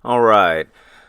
All right.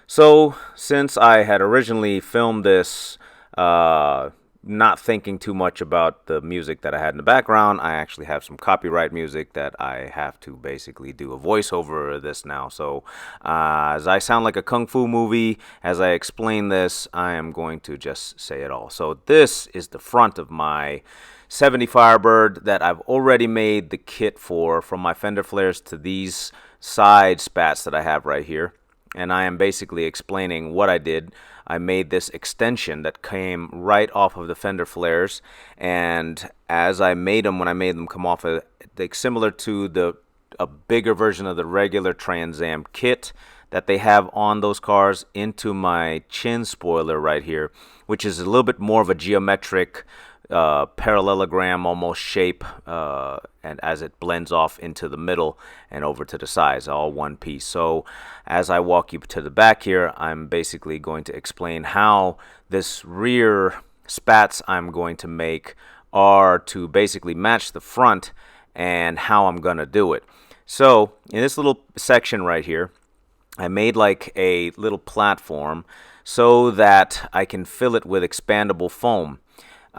So, since I had originally filmed this, not thinking too much about the music that I had in the background, I actually have some copyright music that I have to basically do a voiceover of this now. So, as I sound like a kung fu movie, as I explain this, I am going to just say it all. So, this is the front of my 70 Firebird that I've already made the kit for, from my fender flares to these side spats that I have right here. And I am basically explaining what I did. I made this extension that came right off of the fender flares, and as I made them, when I made them come off of, like, similar to a bigger version of the regular Trans Am kit that they have on those cars, into my chin spoiler right here, which is a little bit more of a geometric parallelogram almost shape, and as it blends off into the middle and over to the sides, all one piece. So as I walk you to the back here, I'm basically going to explain how this rear spats I'm going to make are to basically match the front, and how I'm gonna do it. So in this little section right here, I made like a little platform so that I can fill it with expandable foam.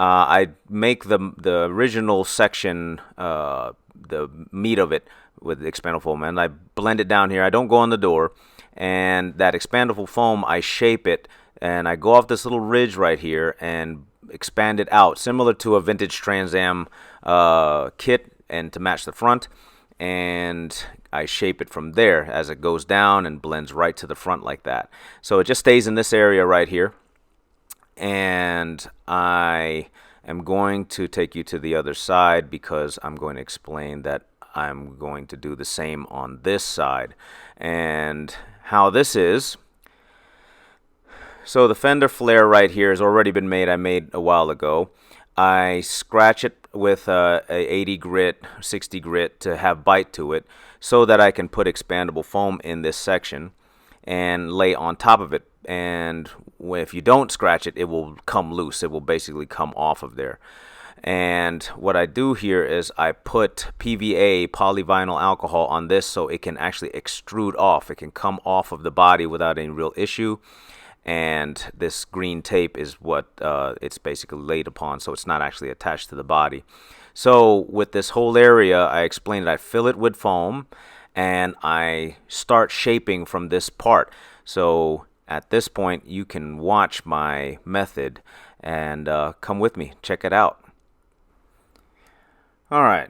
I make the original section, the meat of it, with expandable foam, and I blend it down here. I don't go on the door, and that expandable foam, I shape it, and I go off this little ridge right here and expand it out, similar to a vintage Trans Am kit, and to match the front. And I shape it from there as it goes down and blends right to the front like that. So it just stays in this area right here. And I am going to take you to the other side, because I'm going to explain that I'm going to do the same on this side. And how this is, so the fender flare right here has already been made. I made a while ago. I scratch it with a 80 grit, 60 grit to have bite to it, so that I can put expandable foam in this section and lay on top of it. And if you don't scratch it, it will come loose. It will basically come off of there. And what I do here is I put PVA, polyvinyl alcohol, on this, so it can actually extrude off. It can come off of the body without any real issue. And this green tape is what it's basically laid upon, so it's not actually attached to the body. So with this whole area, I explained that I fill it with foam, and I start shaping from this part. So at this point, you can watch my method and come with me, check it out. Alright,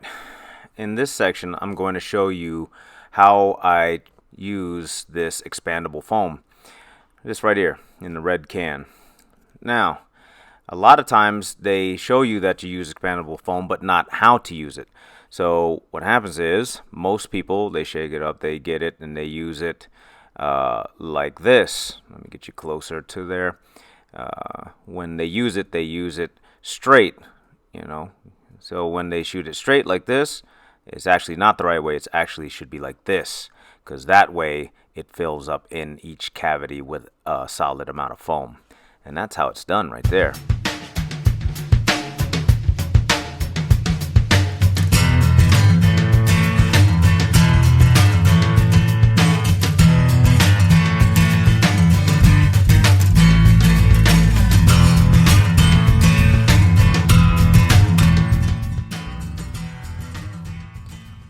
in this section, I'm going to show you how I use this expandable foam. This right here in the red can. Now, a lot of times they show you that you use expandable foam, but not how to use it. So what happens is, most people, they shake it up, they get it, and they use it like this. Let me get you closer to there. When they use it straight, you know. So when they shoot it straight like this, it's actually not the right way. It's actually should be like this, because that way it fills up in each cavity with a solid amount of foam. And that's how it's done right there.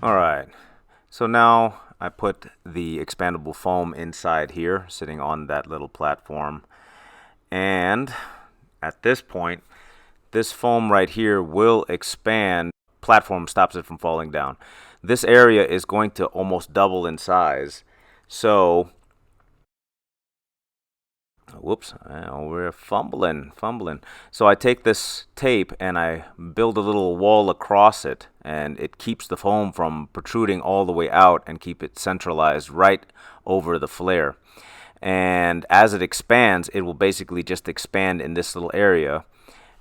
Alright, so now I put the expandable foam inside here, sitting on that little platform. And at this point, this foam right here will expand. Platform stops it from falling down. This area is going to almost double in size. So, whoops, we're fumbling. So I take this tape and I build a little wall across it, and it keeps the foam from protruding all the way out, and keep it centralized right over the flare. And as it expands, it will basically just expand in this little area,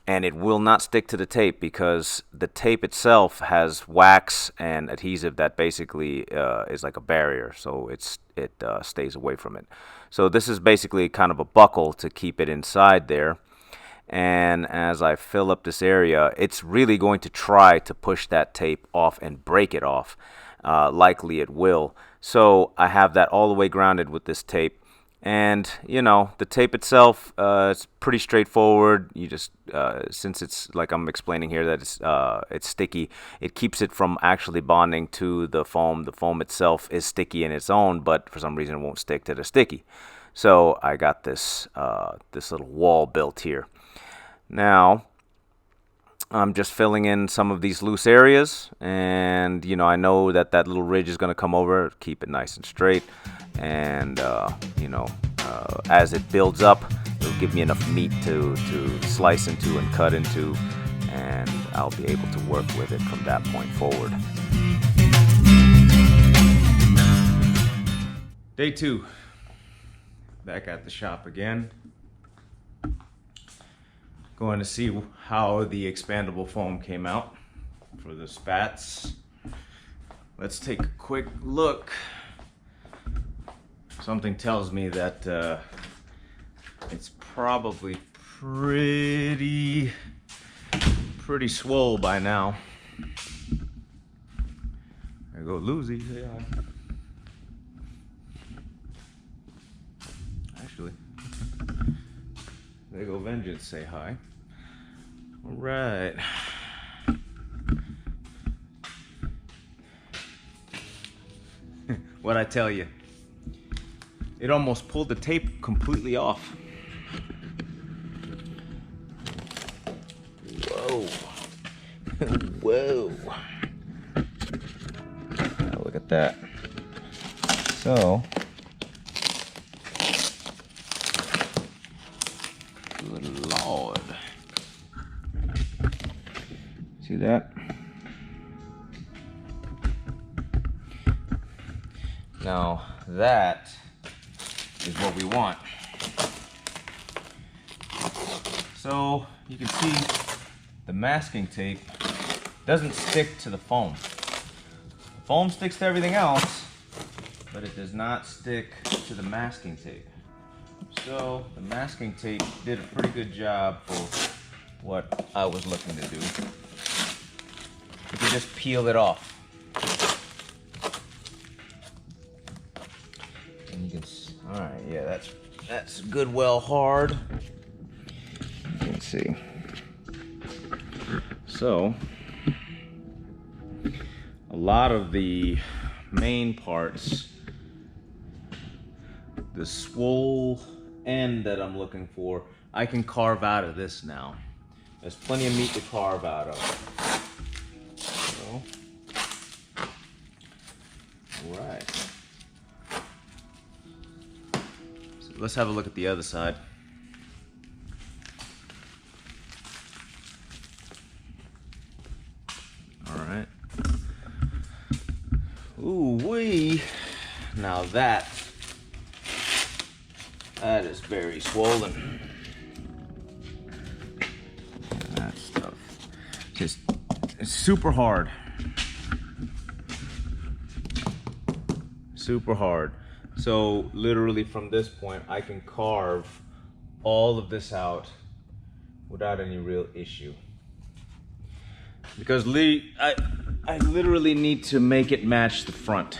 and it will not stick to the tape, because the tape itself has wax and adhesive that basically is like a barrier, so it stays away from it. So this is basically kind of a buckle to keep it inside there. And as I fill up this area, it's really going to try to push that tape off and break it off. likely it will. So I have that all the way grounded with this tape. And, you know, the tape itself, it's pretty straightforward. You just, since it's, like I'm explaining here, that it's sticky, it keeps it from actually bonding to the foam. The foam itself is sticky in its own, but for some reason it won't stick to the sticky. So I got this, this little wall built here. Now, I'm just filling in some of these loose areas, and you know, I know that that little ridge is going to come over, keep it nice and straight, and you know, as it builds up, it'll give me enough meat to slice into and cut into, and I'll be able to work with it from that point forward. Day 2, back at the shop again. Going to see how the expandable foam came out for the spats. Let's take a quick look. Something tells me that it's probably pretty swole by now. There go Lucy. Say hi. Actually, there go Vengeance. Say hi. All right. What'd I tell you? It almost pulled the tape completely off. Whoa. Whoa. Oh, look at that. So, good Lord. See that? Now that is what we want. So you can see the masking tape doesn't stick to the foam. The foam sticks to everything else, but it does not stick to the masking tape. So the masking tape did a pretty good job for what I was looking to do. You can just peel it off. And you can, all right, yeah, that's good, well hard. You can see. So, a lot of the main parts, the swole end that I'm looking for, I can carve out of this now. There's plenty of meat to carve out of. So, all right. So let's have a look at the other side. All right. Ooh wee! Now that is very swollen. That stuff just, it's super hard. Super hard. So literally from this point I can carve all of this out without any real issue. Because I literally need to make it match the front.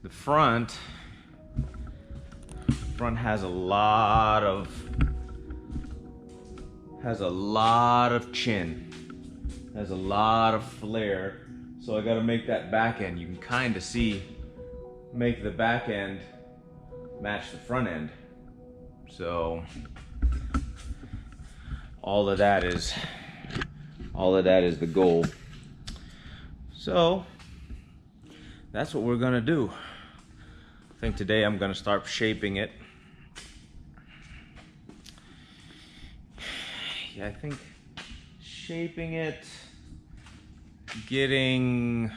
The front has a lot of chin, has a lot of flare, so I got to make that back end. You can kind of see, make the back end match the front end. So all of that is the goal. So that's what we're gonna do. I think today I'm gonna start shaping it. Yeah, I think shaping it, getting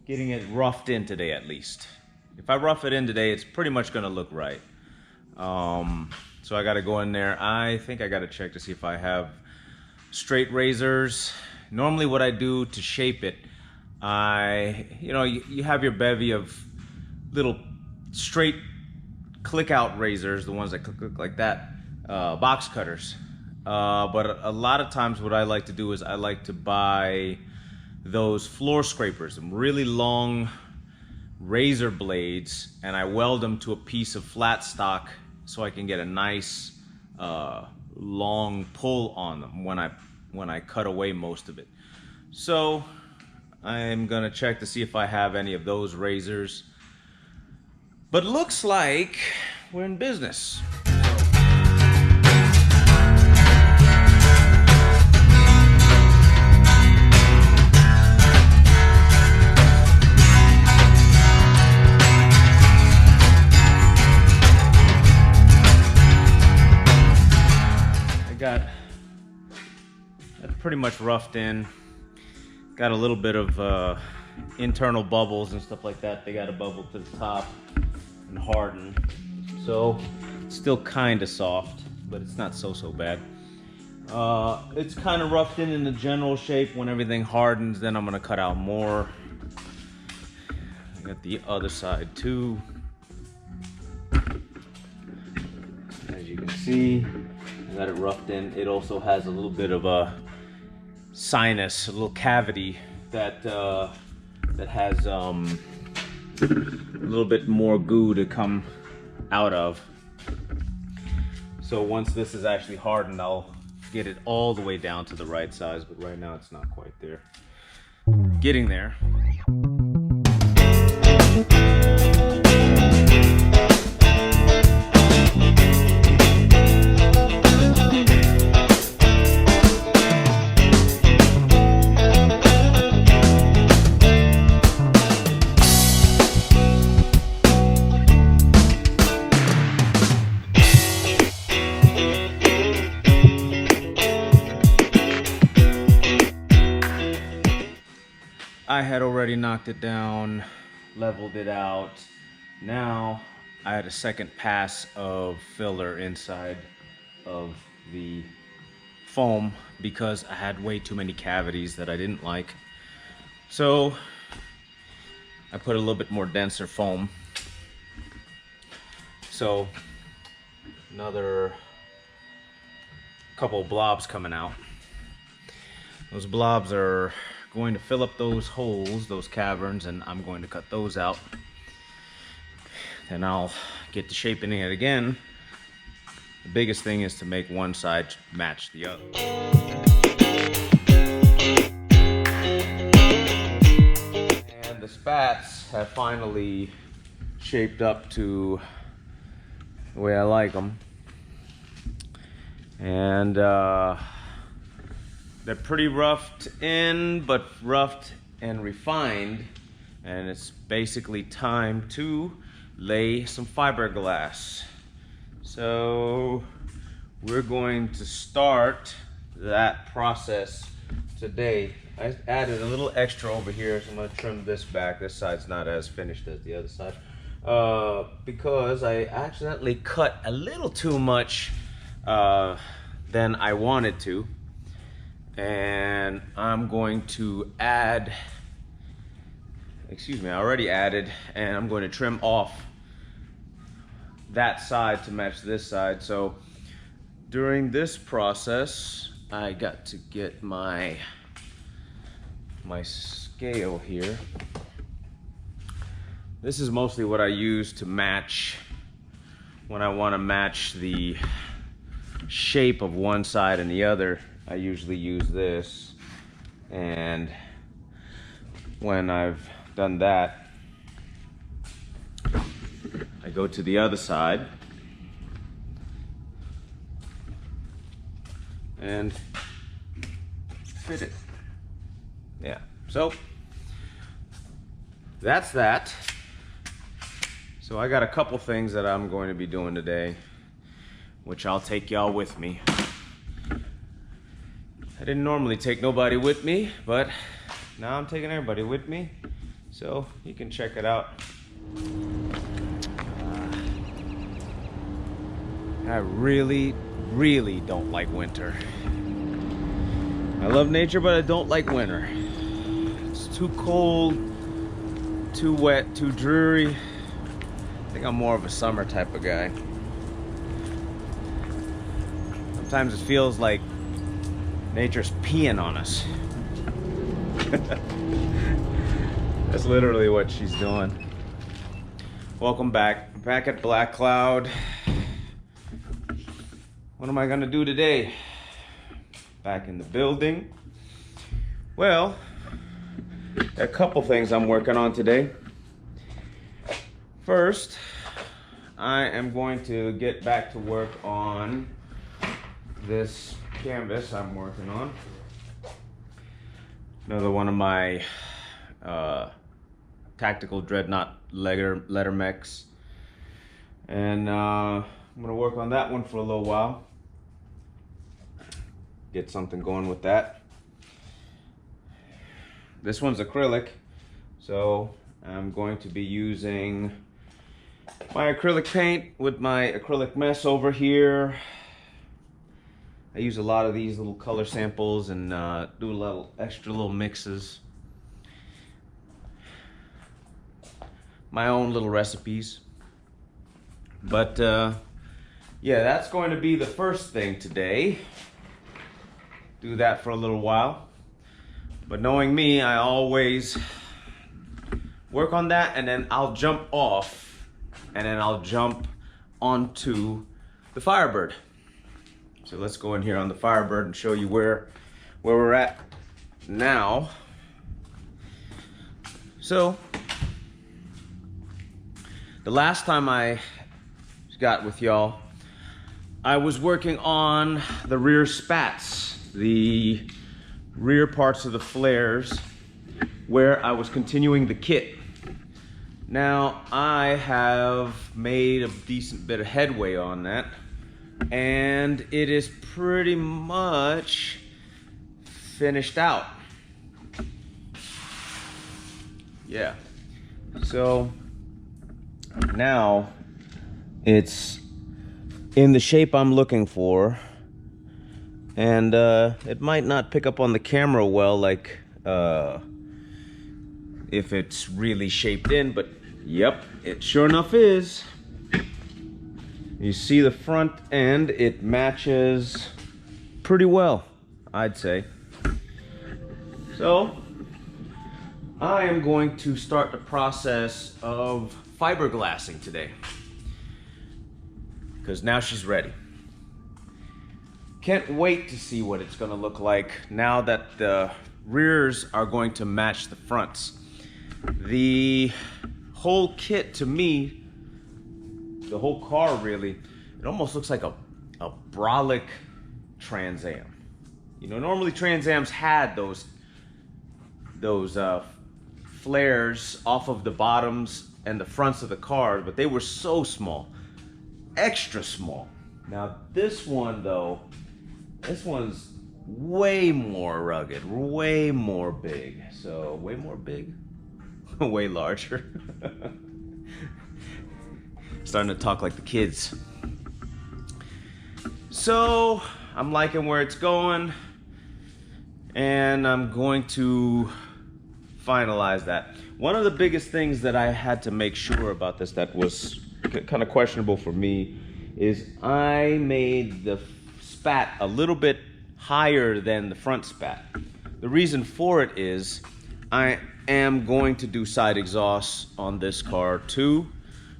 it roughed in today at least. If I rough it in today, it's pretty much gonna look right. So I gotta go in there. I think I gotta check to see if I have straight razors. Normally what I do to shape it, you have your bevy of little straight click out razors, the ones that click like that, box cutters. But a lot of times what I like to do is I like to buy those floor scrapers, some really long razor blades, and I weld them to a piece of flat stock so I can get a nice long pull on them when I cut away most of it. So I'm gonna check to see if I have any of those razors, but looks like we're in business. Got pretty much roughed in. Got a little bit of internal bubbles and stuff like that. They got a bubble to the top and harden. So it's still kind of soft, but it's not so bad. It's kind of roughed in the general shape. When everything hardens, then I'm gonna cut out more. I got the other side too. As you can see, got it roughed in. It also has a little bit of a sinus, a little cavity that that has a little bit more goo to come out of. So once this is actually hardened, I'll get it all the way down to the right size, but right now it's not quite there. Getting there. I had already knocked it down, leveled it out. Now I had a second pass of filler inside of the foam because I had way too many cavities that I didn't like. So I put a little bit more denser foam. So another couple of blobs coming out. Those blobs are going to fill up those holes, those caverns, and I'm going to cut those out. Then I'll get to shaping it again. The biggest thing is to make one side match the other. And the spats have finally shaped up to the way I like them. And they're pretty roughed in, but roughed and refined. And it's basically time to lay some fiberglass. So we're going to start that process today. I added a little extra over here, so I'm gonna trim this back. This side's not as finished as the other side. Because I accidentally cut a little too much than I wanted to. And I'm going to add, I already added, and I'm going to trim off that side to match this side. So during this process, I got to get my scale here. This is mostly what I use to match when I want to match the shape of one side and the other. I usually use this, and when I've done that, I go to the other side and fit it. Yeah, so that's that. So I got a couple things that I'm going to be doing today, which I'll take y'all with me. I didn't normally take nobody with me, but now I'm taking everybody with me, so you can check it out. I really don't like winter. I love nature, but I don't like winter. It's too cold, too wet, too dreary. I think I'm more of a summer type of guy. Sometimes it feels like nature's peeing on us. That's literally what she's doing. Welcome back. Back at Black Cloud. What am I gonna do today? Back in the building. Well, a couple things I'm working on today. First, I am going to get back to work on this canvas I'm working on. Another one of my tactical dreadnought letter mechs. And I'm gonna work on that one for a little while. Get something going with that. This one's acrylic, so I'm going to be using my acrylic paint with my acrylic mess over here. I use a lot of these little color samples and do a little extra little mixes. My own little recipes. But yeah, that's going to be the first thing today. Do that for a little while. But knowing me, I always work on that and then I'll jump off and then I'll jump onto the Firebird. So let's go in here on the Firebird and show you where we're at now. So the last time I got with y'all, I was working on the rear spats, the rear parts of the flares, where I was continuing the kit. Now I have made a decent bit of headway on that, and it is pretty much finished out. Yeah, so now it's in the shape I'm looking for. And it might not pick up on the camera well, like if it's really shaped in, but yep, it sure enough is. You see the front end, it matches pretty well, I'd say. So I am going to start the process of fiberglassing today, because now she's ready. Can't wait to see what it's gonna look like now that the rears are going to match the fronts. The whole kit, to me, the whole car really, it almost looks like a brolic Trans Am. You know, normally Trans Ams had those flares off of the bottoms and the fronts of the car, but they were so small, extra small. Now this one though, this one's way more rugged, way more big. So, way more big? Way larger. Starting to talk like the kids. So, I'm liking where it's going, and I'm going to finalize that. One of the biggest things that I had to make sure about this that was kind of questionable for me is I made the spat a little bit higher than the front spat. The reason for it is I am going to do side exhausts on this car too,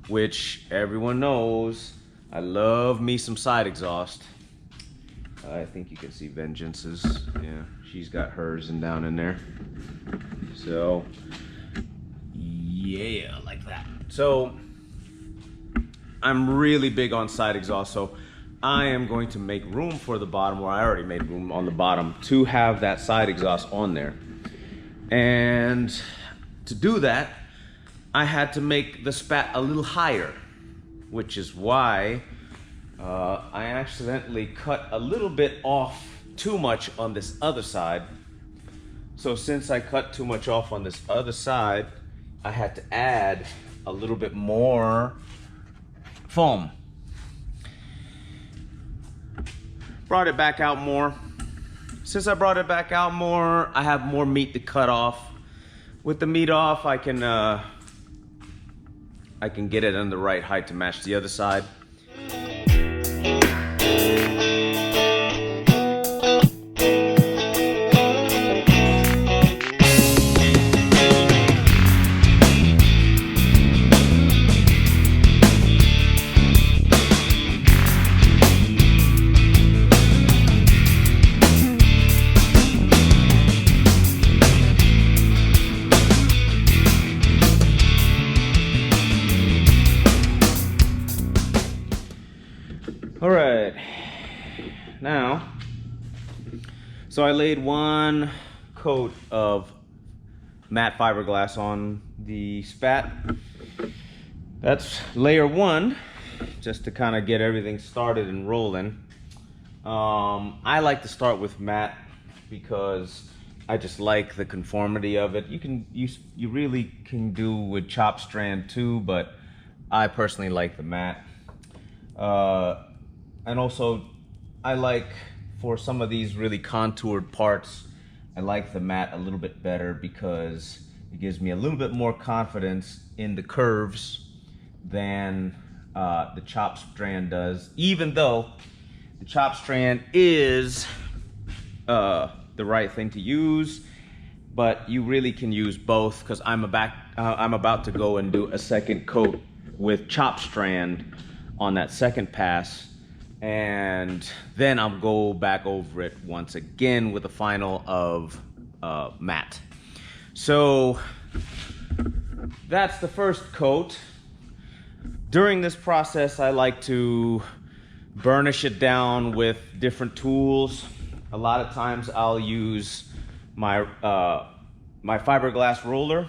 which everyone knows I love me some side exhaust. I think you can see Vengeance's. Yeah, she's got hers and down in there. So yeah, like that. So I'm really big on side exhaust, so I am going to make room for the bottom, where I already made room on the bottom, to have that side exhaust on there. And to do that, I had to make the spat a little higher, which is why I accidentally cut a little bit off too much on this other side. So since I cut too much off on this other side, I had to add a little bit more foam. Brought it back out more. Since I brought it back out more, I have more meat to cut off. With the meat off, I can get it in the right height to match the other side. All right, now, so I laid one coat of matte fiberglass on the spat. That's layer one, just to kind of get everything started and rolling. I like to start with matte because I just like the conformity of it. You really can do with chop strand too, but I personally like the matte. And also, I like, for some of these really contoured parts, I like the matte a little bit better because it gives me a little bit more confidence in the curves than the chop strand does, even though the chop strand is the right thing to use, but you really can use both, because I'm about to go and do a second coat with chop strand on that second pass, and then I'll go back over it once again with a final of matte. So that's the first coat. During this process, I like to burnish it down with different tools. A lot of times I'll use my my fiberglass roller,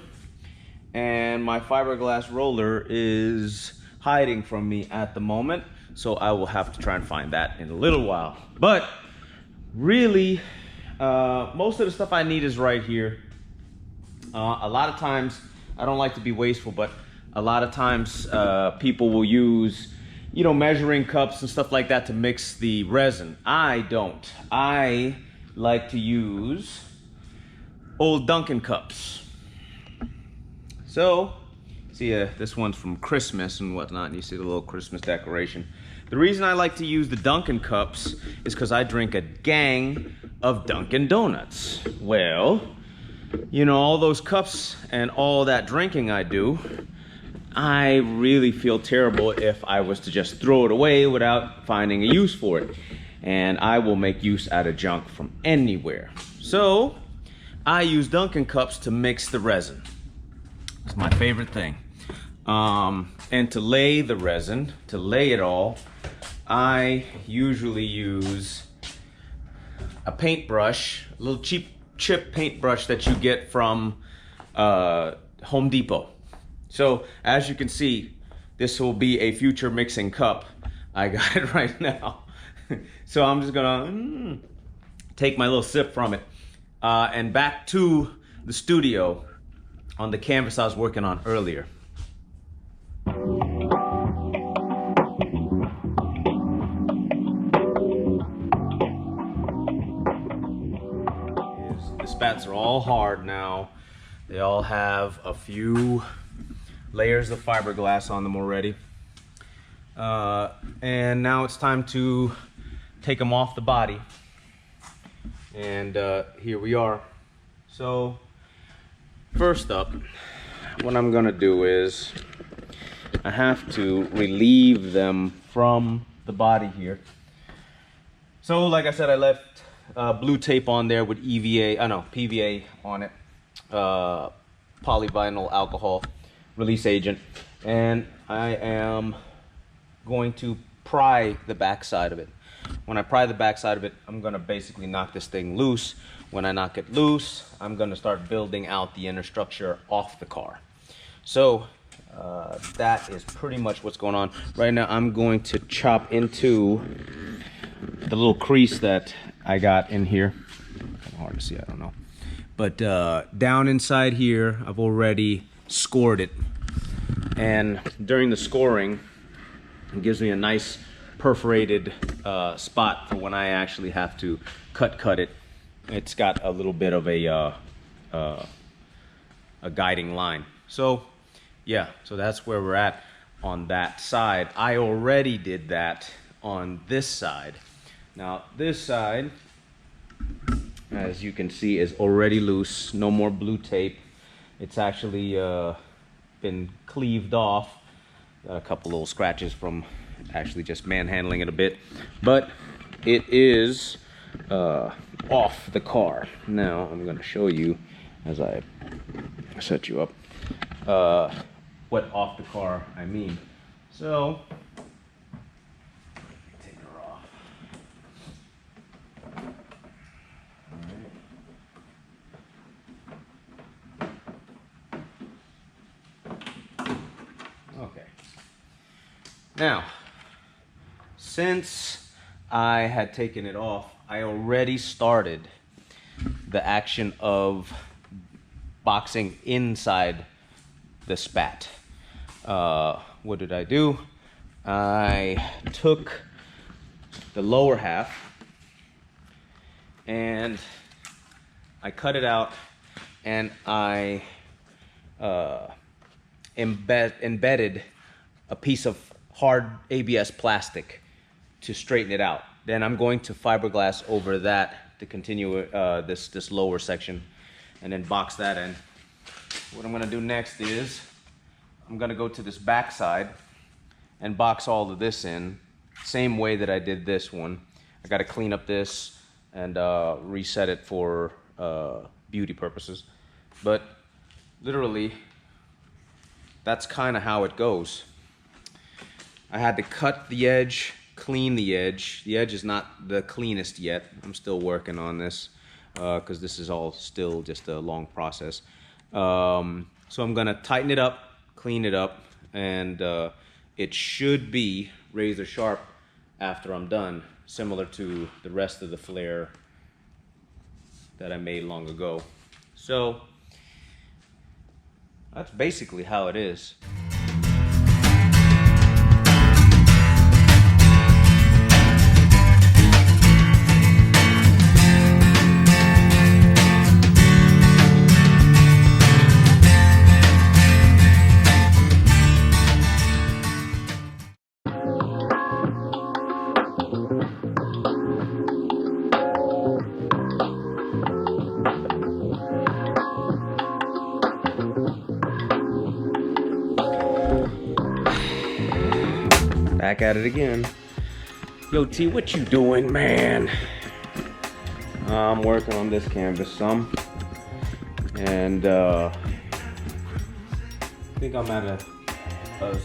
and my fiberglass roller is hiding from me at the moment, so I will have to try and find that in a little while. But really, most of the stuff I need is right here. A lot of times, I don't like to be wasteful, but a lot of times people will use, you know, measuring cups and stuff like that to mix the resin. I don't. I like to use old Dunkin' cups. So, see, this one's from Christmas and whatnot, and you see the little Christmas decoration. The reason I like to use the Dunkin' cups is because I drink a gang of Dunkin' Donuts. Well, you know, all those cups and all that drinking I do, I really feel terrible if I was to just throw it away without finding a use for it. And I will make use out of junk from anywhere. So, I use Dunkin' cups to mix the resin. It's my favorite thing. And to lay the resin, to lay it all, I usually use a paintbrush, a little cheap chip paintbrush that you get from Home Depot. So as you can see, this will be a future mixing cup. I got it right now. So I'm just gonna take my little sip from it. And back to the studio on the canvas I was working on earlier. The spats are all hard now. They all have a few layers of fiberglass on them already. And now it's time to take them off the body. And here we are. So first up, what I'm gonna do is I have to relieve them from the body here. So like I said, I left blue tape on there with PVA on it, polyvinyl alcohol release agent, and I am going to pry the back side of it. When I pry the back side of it, I'm gonna basically knock this thing loose. When I knock it loose, I'm gonna start building out the inner structure off the car. So that is pretty much what's going on. Right now, I'm going to chop into the little crease that I got in here. Kind of hard to see, I don't know. But down inside here, I've already scored it. And during the scoring, it gives me a nice perforated spot for when I actually have to cut it. It's got a little bit of a guiding line. So yeah, so that's where we're at on that side. I already did that on this side. Now this side, as you can see, is already loose. No more blue tape. It's actually been cleaved off. Got a couple little scratches from actually just manhandling it a bit, but it is off the car. Now I'm going to show you as I set you up what off the car I mean. So take her Now, since I had taken it off, I already started the action of boxing inside the spat. What did I do? I took the lower half and I cut it out, and I embedded a piece of hard ABS plastic to straighten it out. Then I'm going to fiberglass over that to continue this lower section, and then box that in. What I'm gonna do next is I'm gonna go to this back side and box all of this in, same way that I did this one. I gotta clean up this and reset it for beauty purposes. But literally, that's kind of how it goes. I had to cut the edge, clean the edge. The edge is not the cleanest yet. I'm still working on this because this is all still just a long process. So I'm gonna tighten it up, clean it up, and it should be razor sharp after I'm done, similar to the rest of the flare that I made long ago. So that's basically how it is. Back at it again. Yo, T, what you doing, man? I'm working on this canvas some, and I think I'm at a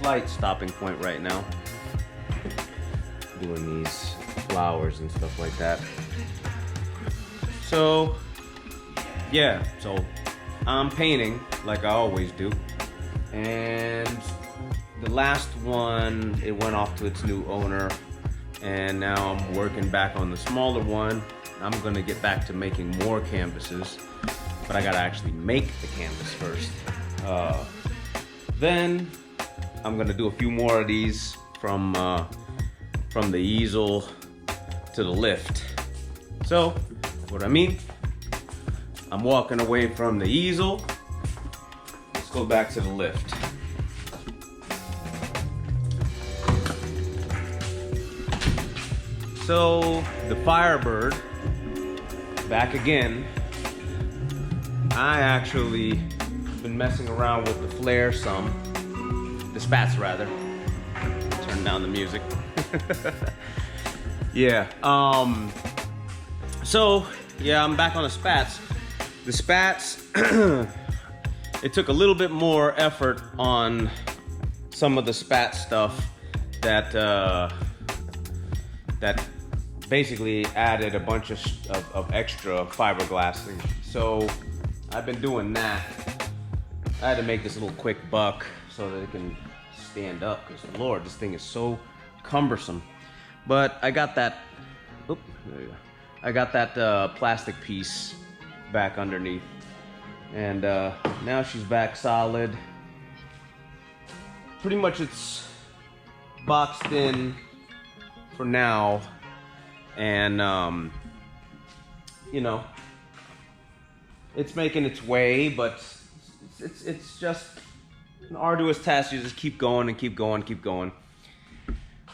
slight stopping point right now, doing these flowers and stuff like that. So yeah, so I'm painting like I always do, and the last one, it went off to its new owner, and now I'm working back on the smaller one. I'm gonna get back to making more canvases, but I gotta actually make the canvas first. Then I'm gonna do a few more of these from the easel to the lift. So, what I mean, I'm walking away from the easel. Let's go back to the lift. So the Firebird, back again. I actually been messing around with the flare some, the spats rather. Turn down the music. Yeah. So yeah, I'm back on the spats. The spats, it took a little bit more effort on some of the spat stuff that that basically added a bunch of extra fiberglassing. So I've been doing that. I had to make this little quick buck so that it can stand up, because Lord, this thing is so cumbersome. But I got that, there you go. I got that plastic piece back underneath, and now she's back solid. Pretty much it's boxed in for now, and you know, it's making its way, but it's just an arduous task. You just keep going and keep going, keep going.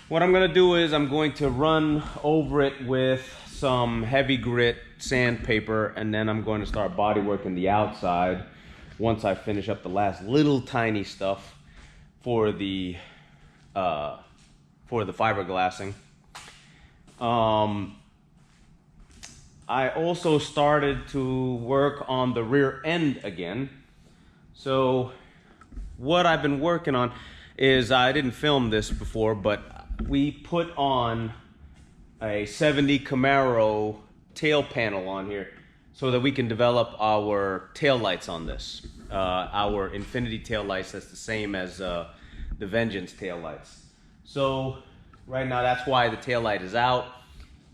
What I'm gonna do is I'm going to run over it with some heavy grit sandpaper, and then I'm going to start body working the outside once I finish up the last little tiny stuff for the fiberglassing. I also started to work on the rear end again. So what I've been working on is, I didn't film this before, but we put on a 70 Camaro tail panel on here so that we can develop our tail lights on this. Our Infinity tail lights, that's the same as the Vengeance tail lights. So right now that's why the taillight is out,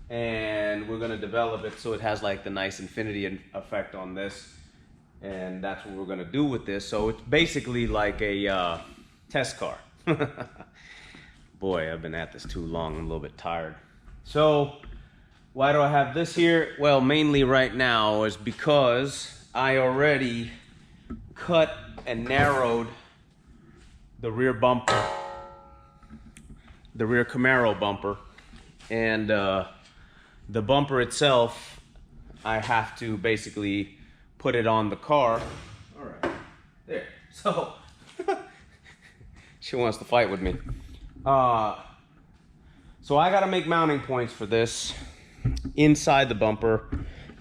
and we're gonna develop it so it has like the nice infinity effect on this, and that's what we're gonna do with this. So it's basically like a test car. Boy, I've been at this too long. I'm a little bit tired. So why do I have this here? Well, mainly right now is because I already cut and narrowed the rear bumper, the rear Camaro bumper, and the bumper itself, I have to basically put it on the car. All right, there. So she wants to fight with me. So I gotta make mounting points for this inside the bumper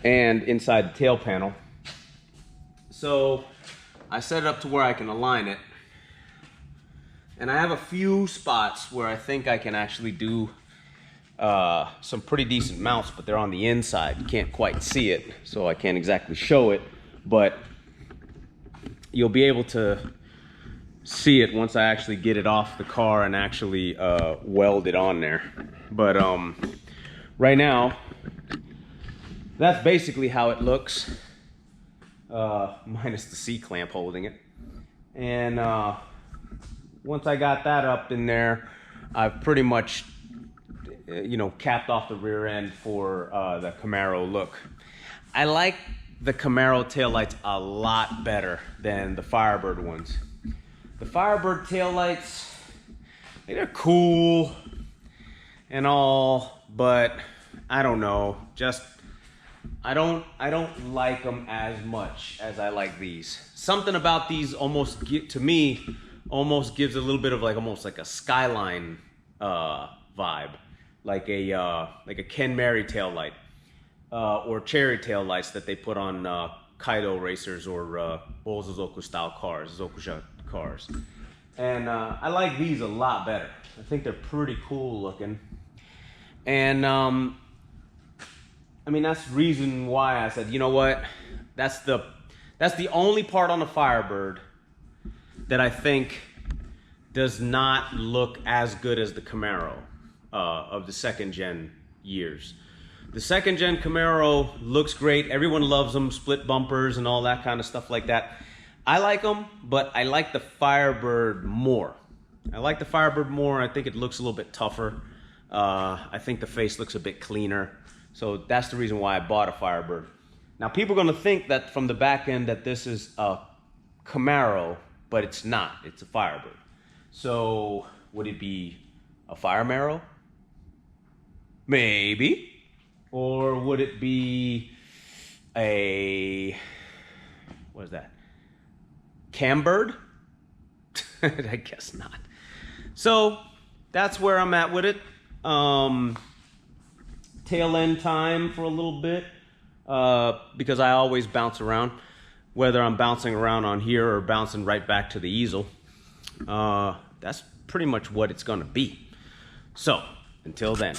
and inside the tail panel. So I set it up to where I can align it. And I have a few spots where I think I can actually do some pretty decent mounts, but they're on the inside. You can't quite see it, so I can't exactly show it, but you'll be able to see it once I actually get it off the car and actually weld it on there. But right now, that's basically how it looks, minus the C-clamp holding it. And once I got that up in there, I've pretty much, you know, capped off the rear end for the Camaro look. I like the Camaro taillights a lot better than the Firebird ones. The Firebird taillights, they're cool and all, but I don't know, just I don't like them as much as I like these. Something about these almost to me almost gives a little bit of like almost like a Skyline vibe, like a Ken Mary taillight or cherry taillights that they put on Kaido racers or Bozozoku style cars, Zokusha cars. And I like these a lot better. I think they're pretty cool looking. And I mean, that's the reason why I said, you know what, that's the only part on the Firebird that I think does not look as good as the Camaro of the second gen years. The second gen Camaro looks great. Everyone loves them, split bumpers and all that kind of stuff like that. I like them, but I like the Firebird more. I like the Firebird more. I think it looks a little bit tougher. I think the face looks a bit cleaner. So that's the reason why I bought a Firebird. Now people are gonna think that from the back end that this is a Camaro, but it's not, it's a Firebird. So would it be a Firemaro? Maybe. Or would it be a, what is that? Cambird? I guess not. So that's where I'm at with it. Tail end time for a little bit because I always bounce around, whether I'm bouncing around on here or bouncing right back to the easel. That's pretty much what it's gonna be. So until then.